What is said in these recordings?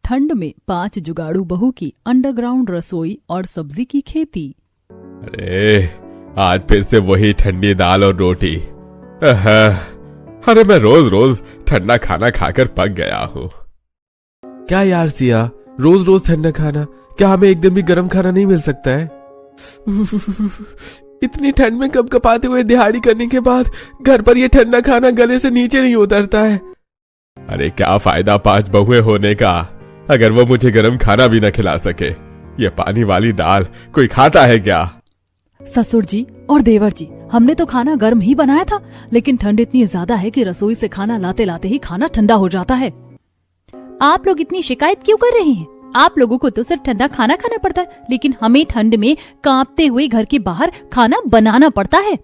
ठंड में 5 जुगाड़ू बहू की अंडरग्राउंड रसोई और सब्जी की खेती। अरे आज फिर से वही ठंडी दाल और रोटी। अरे मैं रोज रोज ठंडा खाना खाकर पक गया हूँ। क्या यार सिया, रोज रोज ठंडा खाना? क्या हमें एक दिन भी गर्म खाना नहीं मिल सकता है? इतनी ठंड में कपकपाते हुए दिहाड़ी करने के बाद घर पर यह ठंडा खाना गले से नीचे नहीं उतरता है। अरे क्या फायदा 5 बहुएं होने का अगर वो मुझे गर्म खाना भी न खिला सके। ये पानी वाली दाल कोई खाता है क्या? ससुर जी और देवर जी, हमने तो खाना गर्म ही बनाया था, लेकिन ठंड इतनी ज्यादा है कि रसोई से खाना लाते लाते ही खाना ठंडा हो जाता है। आप लोग इतनी शिकायत क्यों कर रहे हैं? आप लोगों को तो सिर्फ ठंडा खाना खाना पड़ता है, लेकिन हमें ठंड में कांपते हुए घर के बाहर खाना बनाना पड़ता है।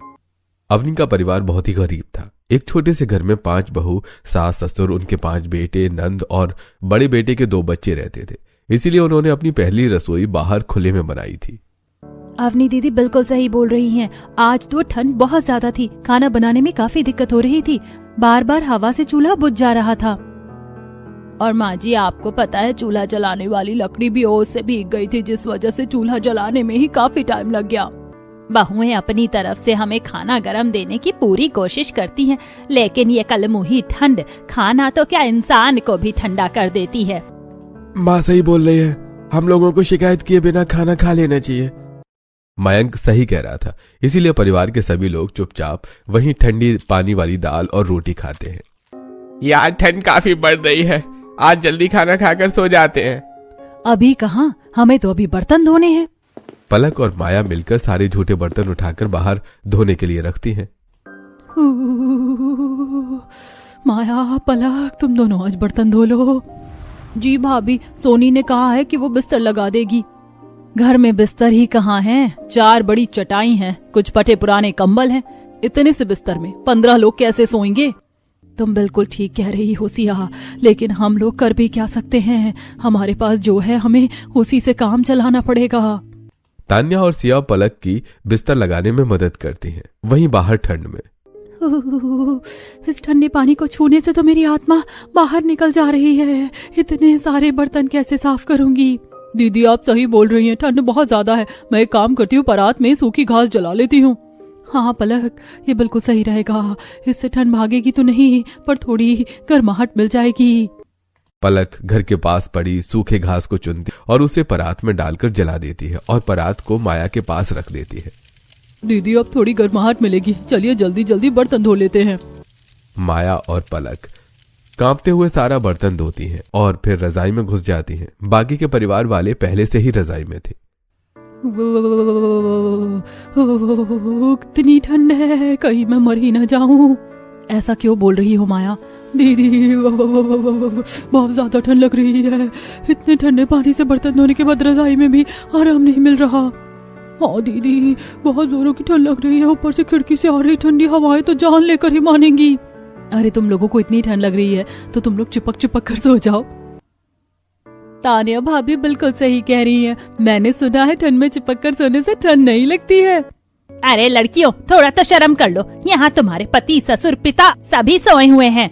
अवनी का परिवार बहुत ही गरीब था। एक छोटे से घर में 5 बहू, सास ससुर, उनके 5 बेटे, नंद और बड़े बेटे के 2 बच्चे रहते थे। इसीलिए उन्होंने अपनी पहली रसोई बाहर खुले में बनाई थी। अवनी दीदी बिल्कुल सही बोल रही हैं। आज तो ठंड बहुत ज्यादा थी, खाना बनाने में काफी दिक्कत हो रही थी। बार बार हवा से चूल्हा बुझ जा रहा था। और माँ जी, आपको पता है चूल्हा जलाने वाली लकड़ी भी ओस से भीग गई थी, जिस वजह से चूल्हा जलाने में ही काफी टाइम लग गया। बहुएं अपनी तरफ से हमें खाना गरम देने की पूरी कोशिश करती हैं, लेकिन ये कलमुही ठंड खाना तो क्या इंसान को भी ठंडा कर देती है। माँ सही बोल रही है, हम लोगों को शिकायत किए बिना खाना खा लेना चाहिए। मयंक सही कह रहा था। इसीलिए परिवार के सभी लोग चुपचाप वहीं ठंडी पानी वाली दाल और रोटी खाते हैं। यार ठंड काफी बढ़ रही है, आज जल्दी खाना खाकर सो जाते हैं। अभी कहाँ, हमें तो अभी बर्तन धोने हैं। पलक और माया मिलकर सारे झूठे बर्तन उठाकर बाहर धोने के लिए रखती हैं। माया, पलक, तुम दोनों आज बर्तन धो लो। जी भाभी, सोनी ने कहा है कि वो बिस्तर लगा देगी। घर में बिस्तर ही कहाँ हैं? 4 बड़ी चटाई हैं, कुछ फटे पुराने कंबल हैं। इतने से बिस्तर में 15 लोग कैसे सोएंगे? तुम बिल्कुल ठीक कह रही हो सिया, लेकिन हम लोग कर भी क्या सकते हैं? हमारे पास जो है हमें उसी से काम चलाना पड़ेगा। तान्या और सिया पलक की बिस्तर लगाने में मदद करती हैं। वहीं बाहर ठंड में इस ठंडे पानी को छूने से तो मेरी आत्मा बाहर निकल जा रही है। इतने सारे बर्तन कैसे साफ करूंगी? दीदी आप सही बोल रही हैं, ठंड बहुत ज्यादा है। मैं एक काम करती हूँ, परात में सूखी घास जला लेती हूँ। हाँ पलक, ये बिल्कुल सही रहेगा। इससे ठंड भागेगी तो नहीं, पर थोड़ी गर्माहट मिल जाएगी। पलक घर के पास पड़ी सूखे घास को चुनती और उसे परात में डालकर जला देती है और परात को माया के पास रख देती है। दीदी अब थोड़ी गर्माहट मिलेगी, चलिए जल्दी जल्दी बर्तन धो लेते हैं। माया और पलक कांपते हुए सारा बर्तन धोती हैं और फिर रजाई में घुस जाती हैं। बाकी के परिवार वाले पहले से ही रजाई में थे। कितनी ठंड है, कहीं मैं मर ही न जाऊं। ऐसा क्यों बोल रही हो माया? दीदी बहुत ज्यादा ठंड लग रही है। इतने ठंडे पानी से बर्तन धोने के बाद रजाई में भी आराम नहीं मिल रहा। हाँ दीदी, बहुत जोरों की ठंड लग रही है। ऊपर से खिड़की से आ रही ठंडी हवाएं तो जान लेकर ही मानेंगी। अरे तुम लोगों को इतनी ठंड लग रही है तो तुम लोग चिपक चिपक कर सो जाओ। तान्या भाभी बिल्कुल सही कह रही है। मैंने सुना है ठंड में चिपक कर सोने से ठंड नहीं लगती है। अरे लड़कियों, थोड़ा तो शर्म कर लो। यहाँ तुम्हारे पति, ससुर, पिता सभी सोए हुए हैं।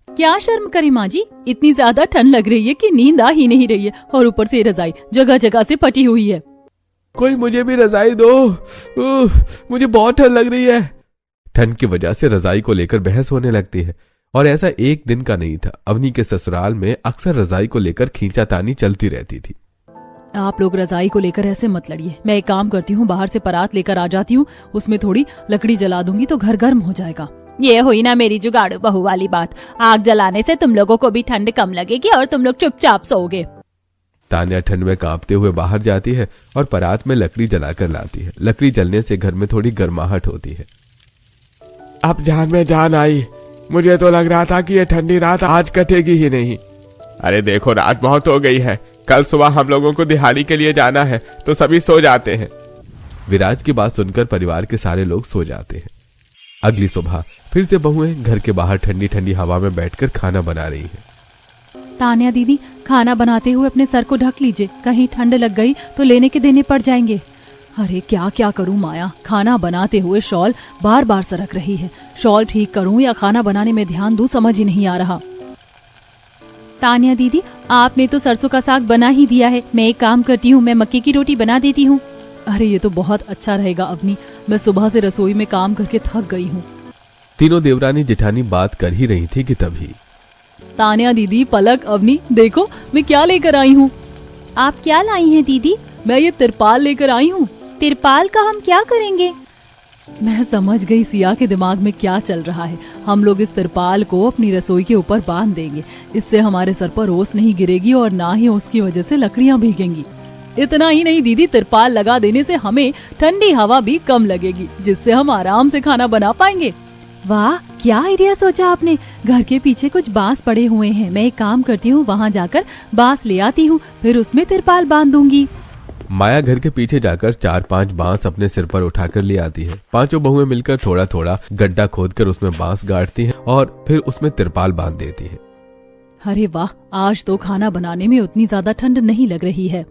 क्या शर्म करें माँ जी? इतनी ज्यादा ठंड लग रही है कि नींद आ ही नहीं रही है, और ऊपर से रजाई जगह जगह से फटी हुई है। कोई मुझे भी रजाई दो, मुझे बहुत ठंड लग रही है। ठंड की वजह से रजाई को लेकर बहस होने लगती है। और ऐसा एक दिन का नहीं था। अवनी के ससुराल में अक्सर रजाई को लेकर खींचातानी चलती रहती थी। आप लोग रजाई को लेकर ऐसे मत लड़िए। मैं एक काम करती हूँ, बाहर से परात लेकर आ जाती हूँ, उसमें थोड़ी लकड़ी जला दूंगी तो घर गर्म हो जाएगा। ये हुई ना मेरी जुगाड़ू बहू वाली बात। आग जलाने से तुम लोगों को भी ठंड कम लगेगी और तुम लोग चुपचाप सोओगे। तान्या ठंड में कांपते हुए बाहर जाती है और परात में लकड़ी जलाकर लाती है। लकड़ी जलने से घर में थोड़ी गर्माहट होती है। अब जान में जान आई। मुझे तो लग रहा था कि ये ठंडी रात आज कटेगी ही नहीं। अरे देखो, रात बहुत हो गई है। कल सुबह हम लोगों को दिहाड़ी के लिए जाना है, तो सभी सो जाते हैं। विराज की बात सुनकर परिवार के सारे लोग सो जाते हैं। अगली सुबह फिर से बहुएं घर के बाहर ठंडी ठंडी हवा में बैठकर खाना बना रही हैं। तान्या दीदी, खाना बनाते हुए अपने सर को ढक लीजिए, कहीं ठंड लग गई तो लेने के देने पड़ जाएंगे। अरे क्या क्या करूं माया, खाना बनाते हुए शॉल बार बार सरक रही है। शॉल ठीक करूं या खाना बनाने में ध्यान दूं, समझ ही नहीं आ रहा। तान्या दीदी, आपने तो सरसों का साग बना ही दिया है। मैं एक काम करती हूँ, मैं मक्के की रोटी बना देती हूँ। अरे ये तो बहुत अच्छा रहेगा अवनी, मैं सुबह से रसोई में काम करके थक गई हूँ। तीनों देवरानी जेठानी बात कर ही रही थी कि तभी तान्या दीदी, पलक, अवनी, देखो मैं क्या लेकर आई हूँ। आप क्या लाई हैं दीदी? मैं ये तिरपाल लेकर आई हूँ। तिरपाल का हम क्या करेंगे? मैं समझ गई सिया के दिमाग में क्या चल रहा है। हम लोग इस तिरपाल को अपनी रसोई के ऊपर बांध देंगे। इससे हमारे सर पर ओस नहीं गिरेगी और ना ही उसकी वजह से लकड़ियां भीगेंगी। इतना ही नहीं दीदी, तिरपाल लगा देने से हमें ठंडी हवा भी कम लगेगी, जिससे हम आराम से खाना बना पाएंगे। वाह, क्या आइडिया सोचा आपने। घर के पीछे कुछ बांस पड़े हुए हैं, मैं एक काम करती हूँ, वहाँ जाकर बांस ले आती हूँ, फिर उसमें तिरपाल बांध दूंगी। माया घर के पीछे जाकर 4-5 बांस अपने सिर पर उठाकर ले आती है। पांचों बहुएं मिलकर थोड़ा थोड़ा गड्ढा खोदकर उसमें बांस गाड़ती हैं और फिर उसमें तिरपाल बांध देती है। अरे वाह, आज तो खाना बनाने में उतनी ज्यादा ठंड नहीं लग रही है।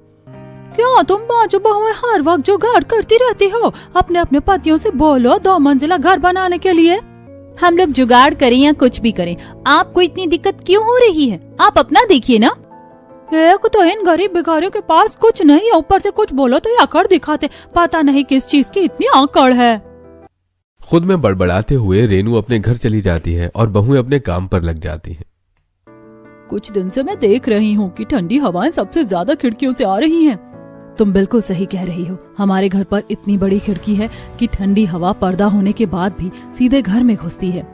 क्या तुम पांचों बहुएं हर वक्त जुगाड़ करती रहती हो? अपने अपने पतियों से बोलो 2 मंजिला घर बनाने के लिए। हम लोग जुगाड़ करें या कुछ भी करें, आपको इतनी दिक्कत क्यों हो रही है? आप अपना देखिए ना। एक तो इन गरीब भिखारियों के पास कुछ नहीं है, ऊपर से कुछ बोलो तो ये अकड़ दिखाते। पता नहीं किस चीज की इतनी अकड़ है। खुद में बड़बड़ाते हुए रेनू अपने घर चली जाती है और बहुएं अपने काम पर लग जाती हैं। कुछ दिन से मैं देख रही हूँ कि ठंडी हवाएं सबसे ज्यादा खिड़कियों से आ रही हैं। तुम बिल्कुल सही कह रही हो। हमारे घर पर इतनी बड़ी खिड़की है कि ठंडी हवा पर्दा होने के बाद भी सीधे घर में घुसती है।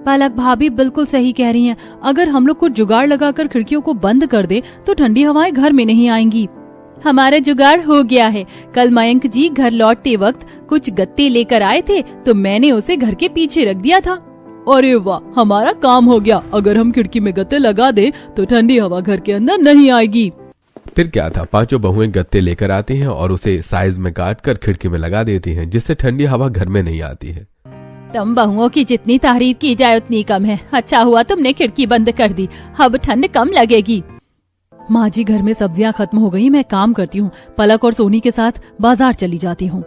पलक भाभी बिल्कुल सही कह रही हैं। अगर हम लोग कुछ जुगाड़ लगाकर खिड़कियों को बंद कर दे तो ठंडी हवाएं घर में नहीं आएंगी। हमारा जुगाड़ हो गया है। कल मयंक जी घर लौटते वक्त कुछ गत्ते लेकर आए थे, तो मैंने उसे घर के पीछे रख दिया था। अरे वाह, हमारा काम हो गया। अगर हम खिड़की में गत्ते लगा दे तो ठंडी हवा घर के अंदर नहीं आएगी। फिर क्या था, पांचों बहुएं गत्ते लेकर आती हैं और उसे साइज में काट कर खिड़की में लगा देती हैं, जिससे ठंडी हवा घर में नहीं आती है। तुम बहुओं की जितनी तारीफ की जाए उतनी कम है। अच्छा हुआ तुमने खिड़की बंद कर दी, अब ठंड कम लगेगी। माँ जी, घर में सब्जियाँ खत्म हो गई, मैं काम करती हूँ। पलक और सोनी के साथ बाजार चली जाती हूँ।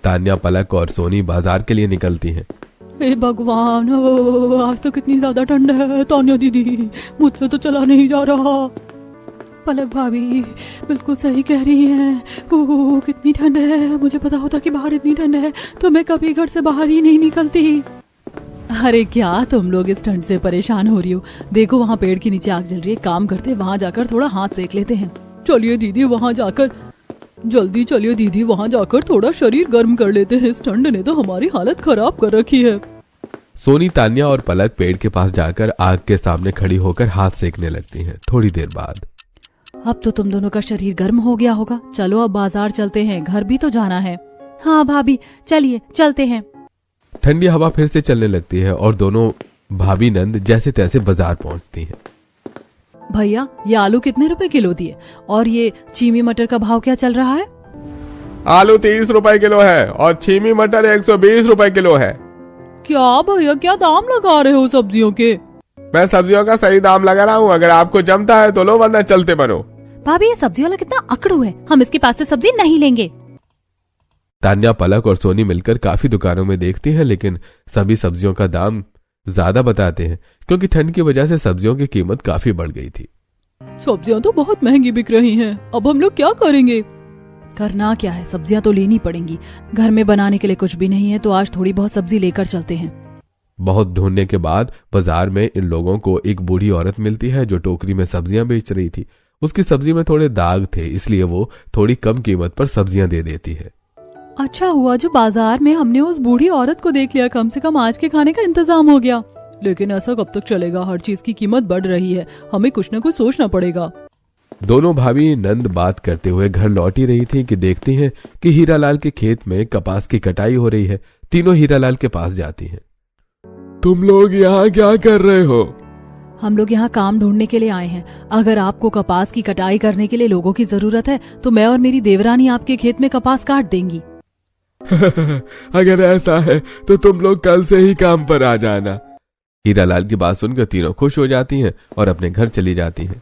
तान्या, पलक और सोनी बाजार के लिए निकलती हैं। हे भगवान, आज तो कितनी ज्यादा ठंड है। तान्या दीदी, मुझसे तो चला नहीं जा रहा। पलक भाभी बिल्कुल सही कह रही हैं। कितनी ठंड है। मुझे पता होता कि बाहर इतनी ठंड है तो मैं कभी घर से बाहर ही नहीं निकलती। अरे क्या तुम लोग इस ठंड से परेशान हो रही हो? देखो वहाँ पेड़ के नीचे आग जल रही है। काम करते वहाँ जाकर थोड़ा हाथ सेक लेते हैं। चलिए दीदी, वहाँ जाकर जल्दी चलिए दीदी, वहाँ जाकर थोड़ा शरीर गर्म कर लेते हैं। इस ठंड ने तो हमारी हालत खराब कर रखी है। सोनी, तान्या और पलक पेड़ के पास जाकर आग के सामने खड़ी होकर हाथ सेकने लगती हैं। थोड़ी देर बाद, अब तो तुम दोनों का शरीर गर्म हो गया होगा। चलो अब बाजार चलते हैं, घर भी तो जाना है। हाँ भाभी, चलिए चलते हैं। ठंडी हवा फिर से चलने लगती है और दोनों भाभी नंद जैसे तैसे बाजार पहुंचती हैं। भैया, ये आलू कितने रुपए किलो दिए? और ये चीमी मटर का भाव क्या चल रहा है? आलू 30 रुपए किलो है और छीमी मटर 120 रुपए किलो है। क्या भैया, क्या दाम लगा रहे हो सब्जियों के? मैं सब्जियों का सही दाम लगा रहा हूँ। अगर आपको जमता है तो लो, वरना चलते बनो। भाभी, ये सब्जी वाला कितना अकड़ू है, हम इसके पास से सब्जी नहीं लेंगे। तान्या, पलक और सोनी मिलकर काफी दुकानों में देखती हैं, लेकिन सभी सब्जियों का दाम ज्यादा बताते हैं, क्योंकि ठंड की वजह से सब्जियों की कीमत काफी बढ़ गई थी। सब्जियां तो बहुत महंगी बिक रही हैं। अब हम लोग क्या करेंगे? करना क्या है, सब्जियां तो लेनी पड़ेंगी। घर में बनाने के लिए कुछ भी नहीं है, तो आज थोड़ी बहुत सब्जी लेकर चलते हैं। बहुत ढूंढने के बाद बाजार में इन लोगों को एक बूढ़ी औरत मिलती है जो टोकरी में सब्जियां बेच रही थी। उसकी सब्जी में थोड़े दाग थे, इसलिए वो थोड़ी कम कीमत पर सब्जियां दे देती है। अच्छा हुआ जो बाजार में हमने उस बूढ़ी औरत को देख लिया। कम से कम आज के खाने का इंतजाम हो गया। लेकिन ऐसा कब तक चलेगा? हर चीज की कीमत बढ़ रही है, हमें कुछ न कुछ सोचना पड़ेगा। दोनों भाभी नंद बात करते हुए घर लौटी रही थी कि देखती हैं कि हीरालाल के खेत में कपास की कटाई हो रही है। तीनों हीरालाल के पास जाती हैं। तुम लोग यहाँ क्या कर रहे हो? हम लोग यहाँ काम ढूंढने के लिए आए हैं। अगर आपको कपास की कटाई करने के लिए लोगों की जरूरत है तो मैं और मेरी देवरानी आपके खेत में कपास काट देंगी। अगर ऐसा है तो तुम लोग कल से ही काम पर आ जाना। हीरालाल की बात सुनकर तीनों खुश हो जाती हैं और अपने घर चली जाती हैं।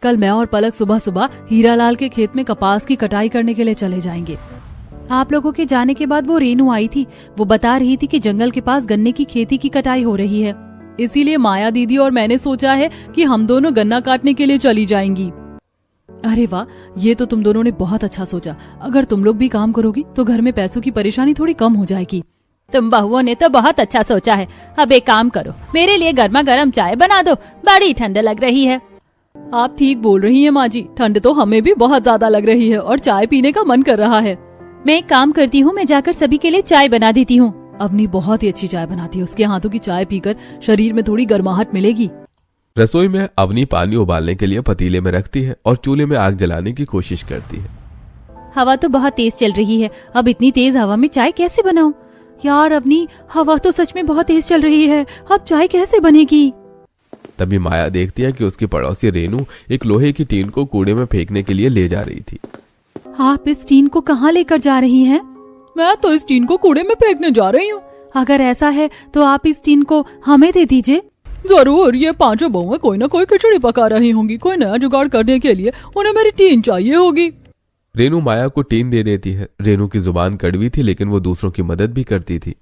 कल मैं और पलक सुबह सुबह हीरालाल के खेत में कपास की कटाई करने के लिए चले जाएंगे। आप लोगों के जाने के बाद वो रेनू आई थी। वो बता रही थी कि जंगल के पास गन्ने की खेती की कटाई हो रही है। इसीलिए माया दीदी और मैंने सोचा है कि हम दोनों गन्ना काटने के लिए चली जाएंगी। अरे वाह, ये तो तुम दोनों ने बहुत अच्छा सोचा। अगर तुम लोग भी काम करोगी तो घर में पैसों की परेशानी थोड़ी कम हो जाएगी। तुम बहुओं ने तो बहुत अच्छा सोचा है। अब एक काम करो, मेरे लिए गर्मा गर्म चाय बना दो, बड़ी ठंड लग रही है। आप ठीक बोल रही हैं माँ जी, ठंड तो हमें भी बहुत ज्यादा लग रही है और चाय पीने का मन कर रहा है। मैं एक काम करती हूँ, मैं जाकर सभी के लिए चाय बना देती हूँ। अवनी बहुत ही अच्छी चाय बनाती है, उसके हाथों की चाय पीकर शरीर में थोड़ी गर्माहट मिलेगी। रसोई में अवनी पानी उबालने के लिए पतीले में रखती है और चूल्हे में आग जलाने की कोशिश करती है। हवा तो बहुत तेज चल रही है, अब इतनी तेज हवा में चाय कैसे बनाऊं? यार अवनी, हवा तो सच में बहुत तेज चल रही है, अब चाय कैसे बनेगी? तभी माया देखती है कि उसकी पड़ोसी रेनू एक लोहे की टीन को कूड़े में फेंकने के लिए ले जा रही थी। आप इस टीन को कहाँ लेकर जा रही हैं? मैं तो इस टीन को कूड़े में फेंकने जा रही हूँ। अगर ऐसा है तो आप इस टीन को हमें दे दीजिए। जरूर, ये पांचों बहुएं कोई ना कोई खिचड़ी पका रही होंगी, कोई नया जुगाड़ करने के लिए उन्हें मेरी टीन चाहिए होगी। रेनू माया को टीन दे देती है। रेनू की जुबान कड़वी थी लेकिन वो दूसरों की मदद भी करती थी।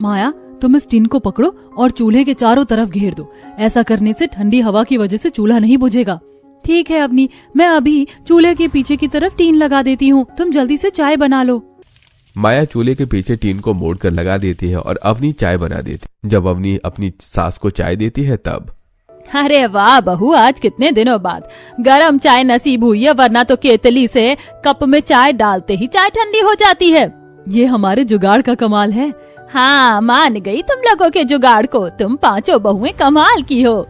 माया, तुम इस टीन को पकड़ो और चूल्हे के चारों तरफ घेर दो। ऐसा करने से ठंडी हवा की वजह से चूल्हा नहीं बुझेगा। ठीक है अवनी, मैं अभी चूल्हे के पीछे की तरफ टीन लगा देती हूँ, तुम जल्दी से चाय बना लो। माया चूल्हे के पीछे टीन को मोड़कर लगा देती है और अवनी चाय बना देती। जब अवनी अपनी सास को चाय देती है तब, अरे वाह बहू, आज कितने दिनों बाद गरम चाय नसीब हुई है, वरना तो केतली से कप में चाय डालते ही चाय ठंडी हो जाती है। ये हमारे जुगाड़ का कमाल है। हाँ, मान गई तुम लोगों के जुगाड़ को, तुम पांचों बहुएं कमाल की हो।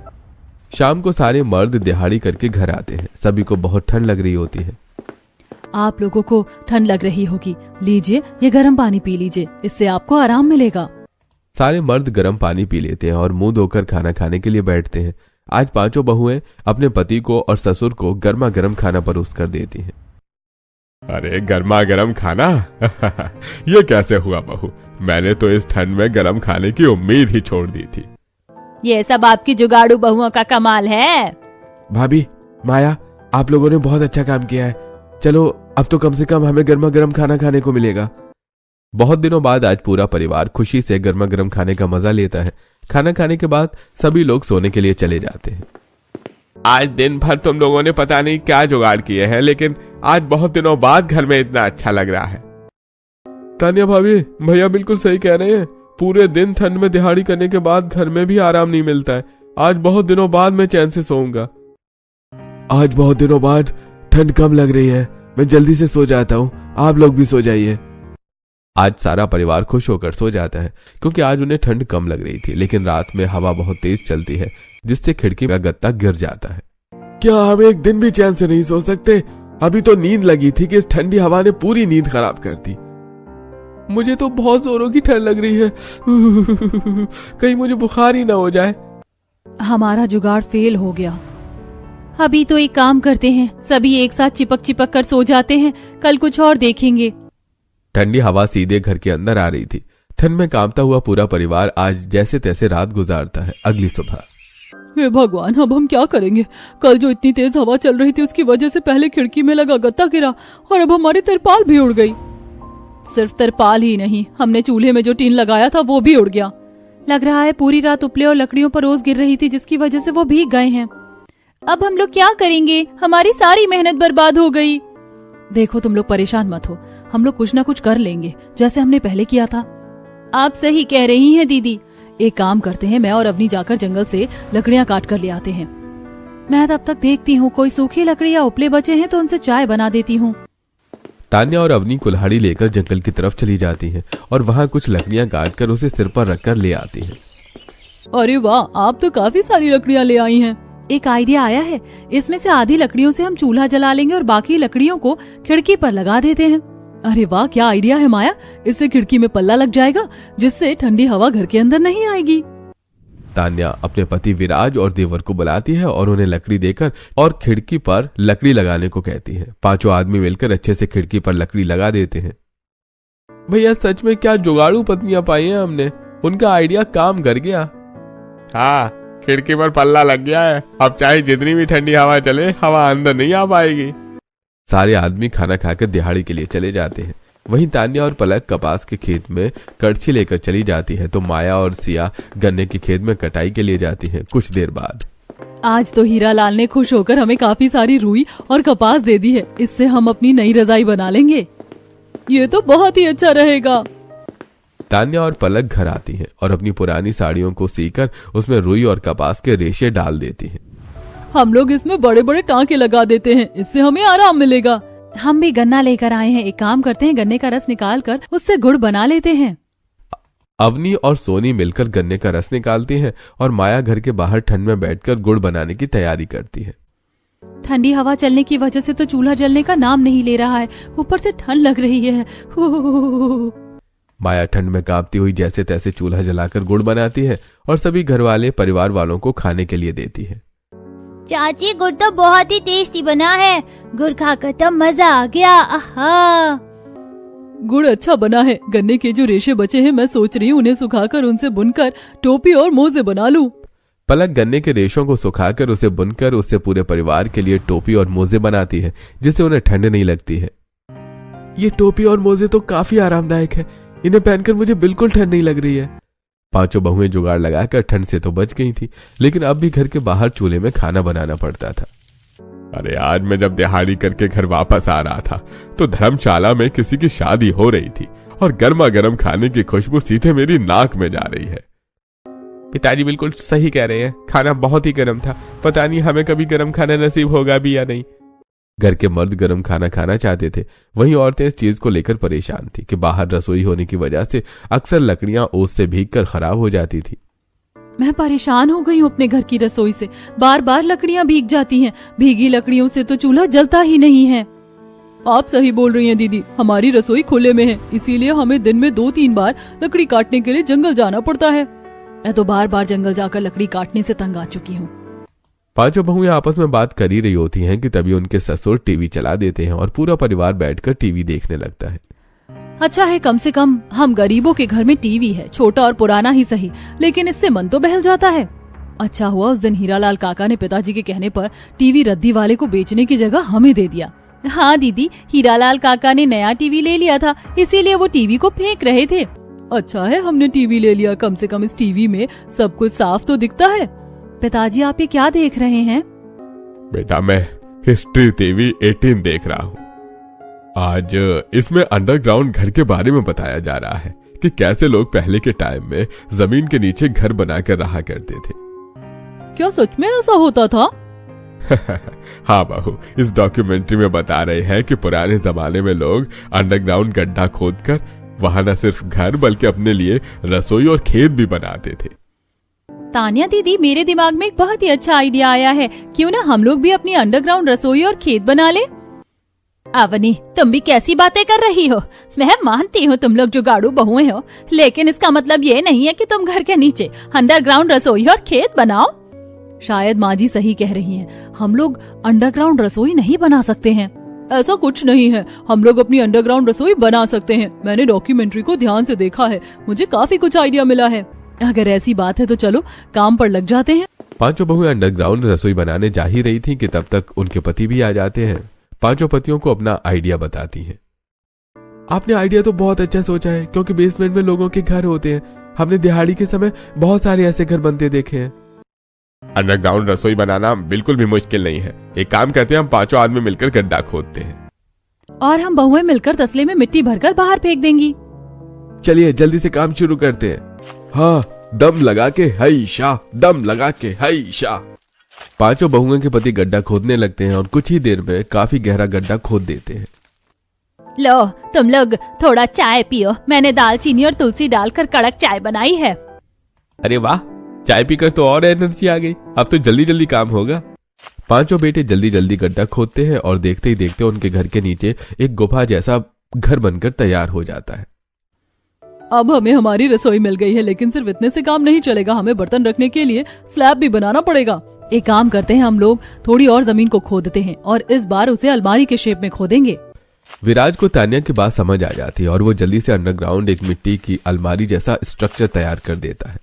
शाम को सारे मर्द दिहाड़ी करके घर आते हैं। सभी को बहुत ठंड लग रही होती है। आप लोगों को ठंड लग रही होगी, लीजिए ये गर्म पानी पी लीजिए, इससे आपको आराम मिलेगा। सारे मर्द गर्म पानी पी लेते हैं और मुंह धोकर खाना खाने के लिए बैठते हैं। आज पांचों बहुएं अपने पति को और ससुर को गर्मा गर्म खाना परोस कर देती हैं। अरे गर्मा गर्म खाना ये कैसे हुआ बहू? मैंने तो इस ठंड में गर्म खाने की उम्मीद ही छोड़ दी थी। ये सब आपकी जुगाड़ू बहुओं का कमाल है। भाभी, माया, आप लोगों ने बहुत अच्छा काम किया है। चलो अब तो कम से कम हमें गर्मा गर्म खाना खाने को मिलेगा। बहुत दिनों बाद आज पूरा परिवार खुशी से गर्मा गर्म खाने का मजा लेता है। खाना खाने के बाद सभी लोग सोने के लिए चले जाते हैं। आज दिन भर तुम लोगों ने पता नहीं क्या जुगाड़ किए हैं, लेकिन आज बहुत दिनों बाद घर में इतना अच्छा लग रहा है। तानिया भाभी, भैया बिल्कुल सही कह रहे हैं। पूरे दिन ठंड में दिहाड़ी करने के बाद घर में भी आराम नहीं मिलता है। आज बहुत दिनों बाद मैं चैन से सोऊंगा। आज बहुत दिनों बाद ठंड कम लग रही है, मैं जल्दी से सो जाता हूँ। आप लोग भी सो जाइए। आज सारा परिवार खुश होकर सो जाता है क्योंकि आज उन्हें ठंड कम लग रही थी, लेकिन रात में हवा बहुत तेज चलती है जिससे खिड़की का गत्ता गिर जाता है। क्या हम एक दिन भी चैन से नहीं सो सकते? अभी तो नींद लगी थी कि इस ठंडी हवा ने पूरी नींद खराब कर दी। मुझे तो बहुत जोरों की ठंड लग रही है कहीं मुझे बुखार ही ना हो जाए। हमारा जुगाड़ फेल हो गया। अभी तो एक काम करते हैं, सभी एक साथ चिपक चिपक कर सो जाते हैं, कल कुछ और देखेंगे। ठंडी हवा सीधे घर के अंदर आ रही थी। ठंड में कांपता हुआ पूरा परिवार आज जैसे तैसे रात गुजारता है। अगली सुबह, हे भगवान, अब हम क्या करेंगे? कल जो इतनी तेज हवा चल रही थी उसकी वजह से पहले खिड़की में लगा गत्ता गिरा और अब हमारी तिरपाल भी उड़ गई। सिर्फ तिरपाल ही नहीं, हमने चूल्हे में जो टीन लगाया था वो भी उड़ गया। लग रहा है पूरी रात उपले और लकड़ियों पर ओस गिर रही थी जिसकी वजह से वो भीग गए हैं। अब हम लोग क्या करेंगे? हमारी सारी मेहनत बर्बाद हो गई। देखो तुम लोग परेशान मत हो, हम लोग कुछ ना कुछ कर लेंगे जैसे हमने पहले किया था। आप सही कह रही हैं दीदी। एक काम करते हैं, मैं और अवनी जाकर जंगल से लकड़ियां काट कर ले आते हैं। मैं तब तक देखती हूँ कोई सूखी लकड़ी या उपले बचे हैं तो उनसे चाय बना देती हूँ। तान्या और अवनी कुल्हाड़ी लेकर जंगल की तरफ चली जाती हैं और वहां कुछ लकड़ियां काटकर उसे सिर पर रखकर ले आती हैं। अरे वाह, आप तो काफी सारी लकड़ियां ले आई हैं। एक आइडिया आया है, इसमें से आधी लकड़ियों से हम चूल्हा जला लेंगे और बाकी लकड़ियों को खिड़की पर लगा देते हैं। अरे वाह, क्या आइडिया है माया। इससे खिड़की में पल्ला लग जाएगा जिससे ठंडी हवा घर के अंदर नहीं आएगी। तान्या अपने पति विराज और देवर को बुलाती है और उन्हें लकड़ी देकर और खिड़की पर लकड़ी लगाने को कहती है। पांचों आदमी मिलकर अच्छे से खिड़की पर लकड़ी लगा देते हैं। भैया सच में क्या जुगाड़ू पत्नियां पाई हैं हमने, उनका आइडिया काम कर गया। हाँ, खिड़की पर पल्ला लग गया है, अब चाहे जितनी भी ठंडी हवा चले हवा अंदर नहीं आ पाएगी। सारे आदमी खाना खाकर दिहाड़ी के लिए चले जाते हैं। वहीं तान्या और पलक कपास के खेत में कड़छी लेकर चली जाती है तो माया और सिया गन्ने के खेत में कटाई के लिए जाती हैं। कुछ देर बाद आज तो हीरालाल ने खुश होकर हमें काफी सारी रुई और कपास दे दी है। इससे हम अपनी नई रजाई बना लेंगे। ये तो बहुत ही अच्छा रहेगा। तान्या और पलक घर आती हैं और अपनी पुरानी साड़ियों को सीकर उसमें रुई और कपास के रेशे डाल देती हैं। हम लोग इसमें बड़े बड़े टांके लगा देते हैं, इससे हमें आराम मिलेगा। हम भी गन्ना लेकर आए हैं। एक काम करते हैं, गन्ने का रस निकाल कर उससे गुड़ बना लेते हैं। अवनी और सोनी मिलकर गन्ने का रस निकालती हैं और माया घर के बाहर ठंड में बैठकर गुड़ बनाने की तैयारी करती है। ठंडी हवा चलने की वजह से तो चूल्हा जलने का नाम नहीं ले रहा है, ऊपर से ठंड लग रही है। माया ठंड में कांपती हुई जैसे तैसे चूल्हा जलाकर गुड़ बनाती है और सभी घर वाले परिवार वालों को खाने के लिए देती है। चाची, गुड़ तो बहुत ही टेस्टी बना है। गुड़ खाकर तो मजा आ गया। आहा, गुड़ अच्छा बना है। गन्ने के जो रेशे बचे हैं मैं सोच रही हूँ उन्हें सुखाकर उनसे बुनकर टोपी और मोजे बना लूं। पलक गन्ने के रेशों को सुखाकर उसे बुनकर उससे पूरे परिवार के लिए टोपी और मोजे बनाती है जिससे उन्हें ठंड नहीं लगती है। ये टोपी और मोजे तो काफी आरामदायक है, इन्हें पहनकर मुझे बिल्कुल ठंड नहीं लग रही है। पांचों बहुएं जुगाड़ लगाकर ठंड से तो बच गई थी, लेकिन अब भी घर के बाहर चूल्हे में खाना बनाना पड़ता था। अरे आज मैं जब दिहाड़ी करके घर वापस आ रहा था तो धर्मशाला में किसी की शादी हो रही थी और गर्मा गर्म खाने की खुशबू सीधे मेरी नाक में जा रही है। पिताजी बिल्कुल सही कह रहे हैं, खाना बहुत ही गर्म था। पता नहीं हमें कभी गर्म खाना नसीब होगा भी या नहीं। घर के मर्द गर्म खाना खाना चाहते थे, वहीं औरतें इस चीज को लेकर परेशान थी कि बाहर रसोई होने की वजह से अक्सर लकड़ियां ओस से भीगकर खराब हो जाती थी। मैं परेशान हो गई हूँ अपने घर की रसोई से। बार बार लकड़ियाँ भीग जाती हैं। भीगी लकड़ियों से तो चूल्हा जलता ही नहीं है। आप सही बोल रही हैं दीदी, हमारी रसोई खुले में है, इसीलिए हमें दिन में 2-3 बार लकड़ी काटने के लिए जंगल जाना पड़ता है। मैं तो बार बार जंगल जाकर लकड़ी काटने से तंग आ चुकी हूँ। पांचों बहुएं आपस में बात कर ही रही होती हैं कि तभी उनके ससुर टीवी चला देते हैं और पूरा परिवार बैठकर टीवी देखने लगता है। अच्छा है, कम से कम हम गरीबों के घर में टीवी है, छोटा और पुराना ही सही, लेकिन इससे मन तो बहल जाता है। अच्छा हुआ उस दिन हीरालाल काका ने पिताजी के कहने पर टीवी रद्दी वाले को बेचने की जगह हमें दे दिया। हाँ दीदी, हीरालाल काका ने नया टीवी ले लिया था, इसीलिए वो टीवी को फेंक रहे थे। अच्छा है हमने टीवी ले लिया, कम से कम इस टीवी में सब कुछ साफ तो दिखता है। पिताजी, आप ये क्या देख रहे हैं? बेटा मैं हिस्ट्री टीवी 18 देख रहा हूँ। आज इसमें अंडरग्राउंड घर के बारे में बताया जा रहा है कि कैसे लोग पहले के टाइम में जमीन के नीचे घर बनाकर रहा करते थे। क्या सच में ऐसा होता था? हाँ बहू, इस डॉक्यूमेंट्री में बता रहे हैं कि पुराने जमाने में लोग अंडरग्राउंड गड्ढा खोदकर वहां न सिर्फ घर बल्कि अपने लिए रसोई और खेत भी बनाते थे। तान्या दीदी, मेरे दिमाग में एक बहुत ही अच्छा आइडिया आया है। क्यों ना हम लोग भी अपनी अंडरग्राउंड रसोई और खेत बना ले? अवनी, तुम भी कैसी बातें कर रही हो? मैं मानती हूँ तुम लोग जुगाड़ू बहुएं हो, लेकिन इसका मतलब ये नहीं है कि तुम घर के नीचे अंडरग्राउंड रसोई और खेत बनाओ। शायद माँ जी सही कह रही हैं। हम लोग अंडरग्राउंड रसोई नहीं बना सकते हैं। ऐसा कुछ नहीं है, हम लोग अपनी अंडरग्राउंड रसोई बना सकते हैं। मैंने डॉक्यूमेंट्री को ध्यान से देखा है, मुझे काफी कुछ आइडिया मिला है। अगर ऐसी बात है तो चलो काम पर लग जाते हैं। पांचों बहुएं अंडरग्राउंड रसोई बनाने जा ही रही थी कि तब तक उनके पति भी आ जाते हैं। पांचों पतियों को अपना आइडिया बताती हैं। आपने आइडिया तो बहुत अच्छा सोचा है, क्योंकि बेसमेंट में लोगों के घर होते हैं। हमने दिहाड़ी के समय बहुत सारे ऐसे घर बनते देखे हैं। अंडरग्राउंड रसोई बनाना बिल्कुल भी मुश्किल नहीं है। एक काम करते हैं, हम पांचों आदमी मिलकर गड्ढा खोदते हैं और हम बहुएं मिलकर तसले में मिट्टी भरकर बाहर फेंक देंगी। चलिए जल्दी से काम शुरू करते हैं। हाँ, दम लगा के हई शाह, दम लगा के हई शाह। पांचों बहुओं के पति गड्ढा खोदने लगते हैं और कुछ ही देर में काफी गहरा गड्ढा खोद देते हैं। लो तुम लोग थोड़ा चाय पियो, मैंने दालचीनी और तुलसी डालकर कड़क चाय बनाई है। अरे वाह, चाय पीकर तो और एनर्जी आ गई। अब तो जल्दी जल्दी काम होगा। पांचों बेटे जल्दी जल्दी गड्ढा खोदते हैं और देखते ही देखते उनके घर के नीचे एक गुफा जैसा घर बनकर तैयार हो जाता है। अब हमें हमारी रसोई मिल गई है, लेकिन सिर्फ इतने से काम नहीं चलेगा। हमें बर्तन रखने के लिए स्लैब भी बनाना पड़ेगा। एक काम करते हैं, हम लोग थोड़ी और जमीन को खोदते हैं और इस बार उसे अलमारी के शेप में खोदेंगे। विराज को तान्या की बात समझ आ जाती है और वो जल्दी से अंडरग्राउंड एक मिट्टी की अलमारी जैसा स्ट्रक्चर तैयार कर देता है।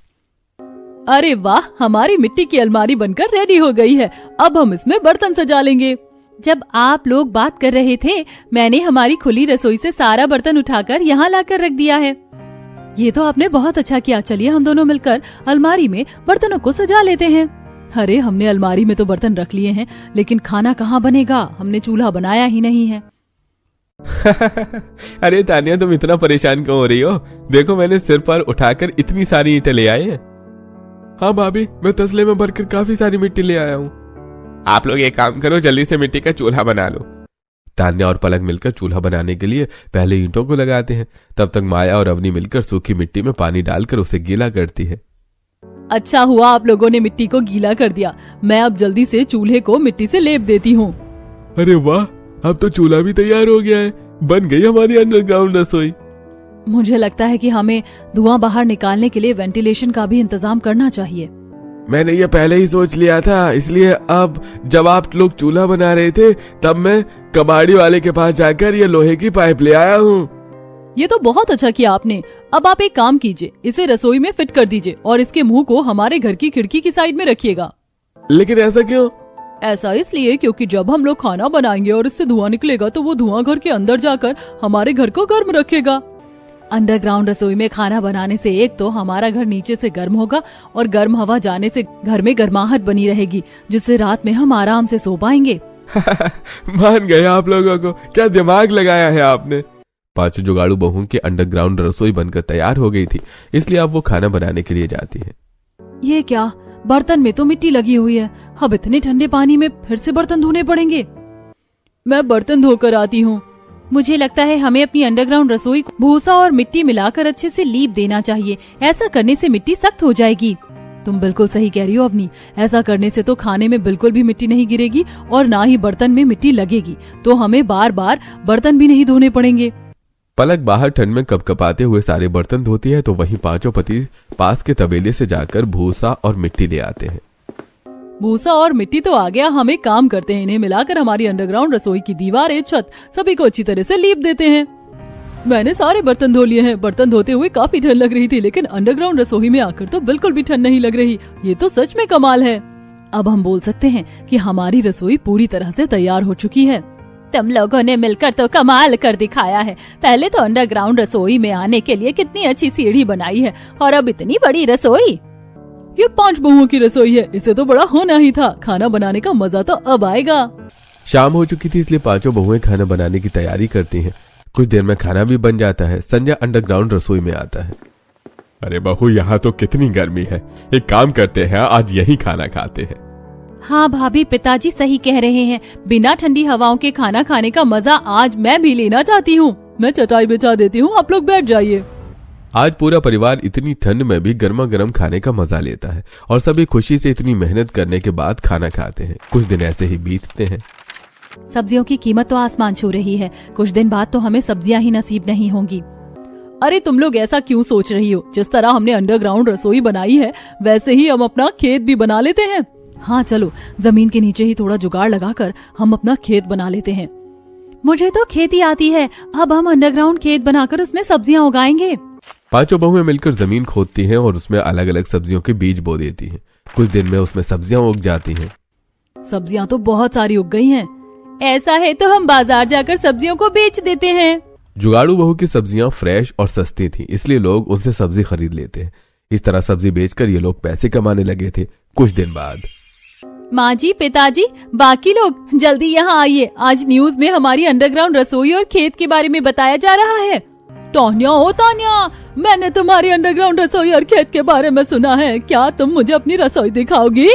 अरे वाह, हमारी मिट्टी की अलमारी बनकर रेडी हो गई है। अब हम इसमें बर्तन सजा लेंगे। जब आप लोग बात कर रहे थे मैंने हमारी खुली रसोई से सारा बर्तन उठाकर यहाँ लाकर रख दिया है। ये तो आपने बहुत अच्छा किया। चलिए हम दोनों मिलकर अलमारी में बर्तनों को सजा लेते हैं। अरे हमने अलमारी में तो बर्तन रख लिए हैं, लेकिन खाना कहाँ बनेगा? हमने चूल्हा बनाया ही नहीं है। अरे तानिया, तुम इतना परेशान क्यों हो रही हो? देखो मैंने सिर पर उठाकर इतनी सारी ईंटें ले आए हैं। हाँ भाभी, मैं तसले में भरकर काफी सारी मिट्टी ले आया हूँ। आप लोग एक काम करो, जल्दी से मिट्टी का चूल्हा बना लो। तान्या और पलक मिलकर चूल्हा बनाने के लिए पहले ईंटों को लगाते हैं। तब तक माया और अवनी मिलकर सूखी मिट्टी में पानी डालकर उसे गीला करती है। अच्छा हुआ आप लोगों ने मिट्टी को गीला कर दिया। मैं अब जल्दी से चूल्हे को मिट्टी से लेप देती हूँ। अरे वाह, अब तो चूल्हा भी तैयार हो गया है। बन गई हमारी अंडरग्राउंड रसोई। मुझे लगता है कि हमें धुआं बाहर निकालने के लिए वेंटिलेशन का भी इंतजाम करना चाहिए। मैंने ये पहले ही सोच लिया था, इसलिए अब जब आप लोग चूल्हा बना रहे थे तब मैं कबाड़ी वाले के पास जाकर ये लोहे की पाइप ले आया हूँ। ये तो बहुत अच्छा किया आपने। अब आप एक काम कीजिए, इसे रसोई में फिट कर दीजिए और इसके मुंह को हमारे घर की खिड़की की साइड में रखिएगा। लेकिन ऐसा क्यों? ऐसा इसलिए क्योंकि जब हम लोग खाना बनाएंगे और इससे धुआं निकलेगा तो वो धुआं घर के अंदर जाकर हमारे घर को गर्म रखेगा। अंडरग्राउंड रसोई में खाना बनाने से एक तो हमारा घर नीचे से गर्म होगा और गर्म हवा जाने से घर में गर्माहट बनी रहेगी, जिससे रात में हम आराम से सो पाएंगे। मान गए आप लोगों को, क्या दिमाग लगाया है आपने। पांचों जुगाड़ू बहुओं की अंडरग्राउंड रसोई बनकर तैयार हो गई थी, इसलिए अब वो खाना बनाने के लिए जाती है। ये क्या, बर्तन में तो मिट्टी लगी हुई है। अब इतने ठंडे पानी में फिर से बर्तन धोने पड़ेंगे। मैं बर्तन धोकर आती हूँ। मुझे लगता है हमें अपनी अंडरग्राउंड रसोई को भूसा और मिट्टी मिलाकर अच्छे से लीप देना चाहिए। ऐसा करने से मिट्टी सख्त हो जाएगी। तुम बिल्कुल सही कह रही हो अवनी। ऐसा करने से तो खाने में बिल्कुल भी मिट्टी नहीं गिरेगी और ना ही बर्तन में मिट्टी लगेगी, तो हमें बार बार बर्तन भी नहीं धोने पड़ेंगे। पलक बाहर ठंड में कपकपाते हुए सारे बर्तन धोती है तो वहीं पांचों पति पास के तबेले से जाकर भूसा और मिट्टी ले आते हैं। भूसा और मिट्टी तो आ गया, हम एक काम करते हैं, इन्हें मिलाकर हमारी अंडरग्राउंड रसोई की दीवारें, छत सभी को अच्छी तरह से लीप देते हैं। मैंने सारे बर्तन धो लिए हैं। बर्तन धोते हुए काफी ठंड लग रही थी, लेकिन अंडरग्राउंड रसोई में आकर तो बिल्कुल भी ठंड नहीं लग रही। ये तो सच में कमाल है। अब हम बोल सकते हैं कि हमारी रसोई पूरी तरह से तैयार हो चुकी है। तुम लोगों ने मिलकर तो कमाल कर दिखाया है। पहले तो अंडरग्राउंड रसोई में आने के लिए कितनी अच्छी सीढ़ी बनाई है और अब इतनी बड़ी रसोई। ये 5 बहुओं की रसोई है, इसे तो बड़ा होना ही था। खाना बनाने का मजा तो अब आएगा। शाम हो चुकी थी, इसलिए पांचों बहुएं खाना बनाने की तैयारी करती हैं। कुछ देर में खाना भी बन जाता है। संजय अंडरग्राउंड रसोई में आता है। अरे बहू, यहाँ तो कितनी गर्मी है। एक काम करते हैं, आज यही खाना खाते हैं। हाँ भाभी, पिताजी सही कह रहे हैं। बिना ठंडी हवाओं के खाना खाने का मजा आज मैं भी लेना चाहती हूँ। मैं चटाई बिछा देती हूँ, आप लोग बैठ जाइए। आज पूरा परिवार इतनी ठंड में भी गर्मा गर्म खाने का मजा लेता है और सभी खुशी से इतनी मेहनत करने के बाद खाना खाते हैं। कुछ दिन ऐसे ही बीतते हैं। सब्जियों की कीमत तो आसमान छू रही है। कुछ दिन बाद तो हमें सब्जियां ही नसीब नहीं होंगी। अरे तुम लोग ऐसा क्यों सोच रही हो? जिस तरह हमने अंडरग्राउंड रसोई बनाई है वैसे ही हम अपना खेत भी बना लेते हैं। हाँ चलो, जमीन के नीचे ही थोड़ा जुगाड़ लगाकर हम अपना खेत बना लेते हैं। मुझे तो खेती आती है। अब हम अंडरग्राउंड खेत बनाकर उसमें सब्जियां उगाएंगे। पांचों बहुएं मिलकर जमीन खोदती हैं और उसमें अलग अलग सब्जियों के बीज बो देती हैं। कुछ दिन में उसमें सब्जियां उग जाती हैं। सब्जियां तो बहुत सारी उग गई हैं। ऐसा है तो हम बाजार जाकर सब्जियों को बेच देते हैं। जुगाड़ू बहू की सब्जियां फ्रेश और सस्ती थी, इसलिए लोग उनसे सब्जी खरीद लेते हैं। इस तरह सब्जी बेचकर ये लोग पैसे कमाने लगे थे। कुछ दिन बाद माँ जी, पिताजी, बाकी लोग जल्दी यहाँ आइए। आज न्यूज में हमारी अंडरग्राउंड रसोई और खेत के बारे में बताया जा रहा है। तान्या, ओ तान्या, मैंने तुम्हारी अंडरग्राउंड रसोई और खेत के बारे में सुना है। क्या तुम मुझे अपनी रसोई दिखाओगी?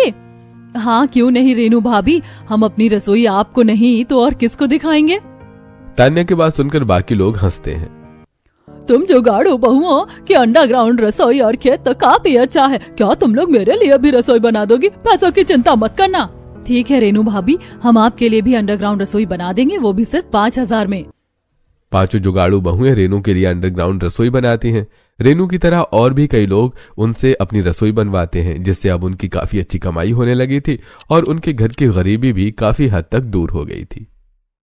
हाँ क्यों नहीं रेनू भाभी, हम अपनी रसोई आपको नहीं तो और किसको दिखाएंगे? तान्या की बात सुनकर बाकी लोग हंसते हैं। तुम जुगाड़ू बहुओं कि अंडरग्राउंड रसोई और खेत तो काफी अच्छा है। क्या तुम लोग मेरे लिए भी रसोई बना दोगी? पैसों की चिंता मत करना। ठीक है रेनू भाभी, हम आपके लिए भी अंडरग्राउंड रसोई बना देंगे, वो भी सिर्फ 5,000 में। पांचों जुगाड़ू बहुएं रेनू के लिए अंडरग्राउंड रसोई बनाती हैं। रेनू की तरह और भी कई लोग उनसे अपनी रसोई बनवाते हैं, जिससे अब उनकी काफी अच्छी कमाई होने लगी थी और उनके घर की गरीबी भी काफी हद तक दूर हो गई थी।